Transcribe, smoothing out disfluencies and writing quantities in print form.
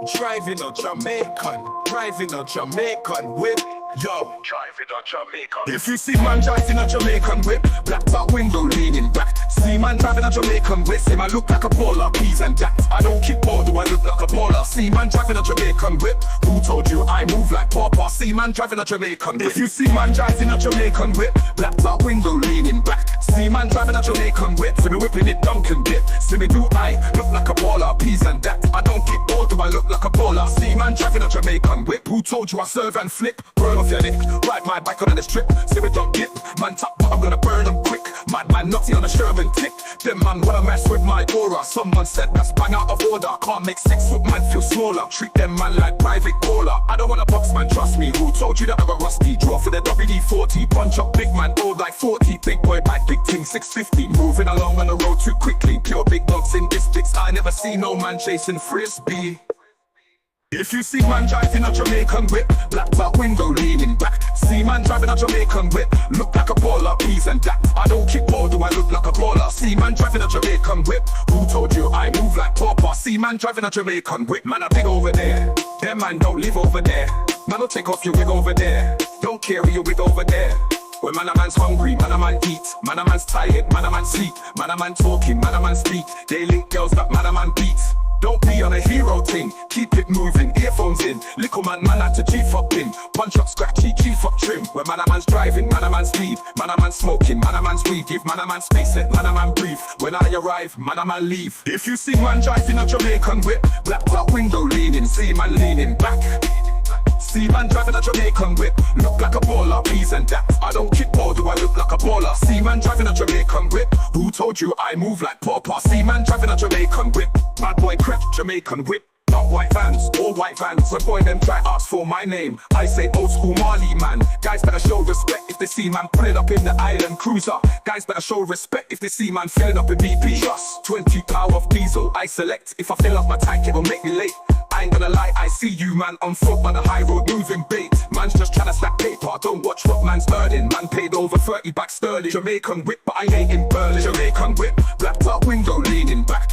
Driving a Jamaican, driving a Jamaican whip. Yo, driving a Jamaican. If you see man driving a Jamaican whip, black top window leaning back. See man driving a Jamaican whip, say man look like a baller, peas and that. I don't kick ball, do I look like a baller? See man driving a Jamaican whip, who told you I move like Papa? See man driving a Jamaican whip. If you see man driving a Jamaican whip, black top window leaning back. See man driving a Jamaican whip, see me whipping it Dunkin' dip. See me do I look like a baller, peas and that. I don't kick ball, do I look like a baller? See man driving a Jamaican whip, who told you I serve and flip? Burn off your neck, ride my bike on the strip. See me don't dip, man top, but I'm gonna burn them quick. Mad man nutty on a Sherman tick. Them man wanna mess with my aura. Someone said that's bang out of order. Can't make 6 foot man feel smaller. Treat them man like private caller. I don't wanna box man, trust me. Who told you that I'm a rusty? Draw for the WD-40. Punch up big man, old like 40. Big boy bike, big team 650. Moving along on the road too quickly. Pure big dogs in districts. I never see no man chasing frisbee. If you see man driving a Jamaican whip, black top window leaning back. See man driving a Jamaican whip, look like a baller, peas and that. I don't kick ball, do I look like a baller? See man driving a Jamaican whip, who told you I move like Papa? See man driving a Jamaican whip, man I big over there. Them man don't live over there. Man will take off your wig over there. Don't carry your wig over there. When man a man's hungry, man a man eat. Man a man's tired, man a man sleep. Man a man talking, man a man speak. They link girls that man a man beats. Don't be on a hero thing, keep it moving, earphones in. Little man had to G-fuck in. Punch up scratchy, G-fuck trim. When man a man's driving, man a man's speed. Man a man's smoking, man a man's weed. Give man a man space, let man a man breathe. When I arrive, man a man leave. If you see man driving a Jamaican whip, black top window leaning, see man leaning back. See man driving a Jamaican whip, look like a baller, peas and that. I don't kick ball, do I look like a baller? See man driving a Jamaican whip, who told you I move like Papa? See man driving a Jamaican whip, bad boy crep, Jamaican whip. Not white vans, all white vans. When boy them try ask for my name, I say old school Marley man. Guys better show respect if they see man pulling up in the island cruiser. Guys better show respect if they see man filling up in BP. Just 20 power of diesel, I select. If I fill up my tank, it will make me late. I ain't gonna lie, I see you man on foot on the high road moving bait. Man's just tryna stack paper, don't watch what man's earning. Man paid over 30 back sterling. Jamaican whip, but I ain't in Berlin. Jamaican whip, black top window leaning back.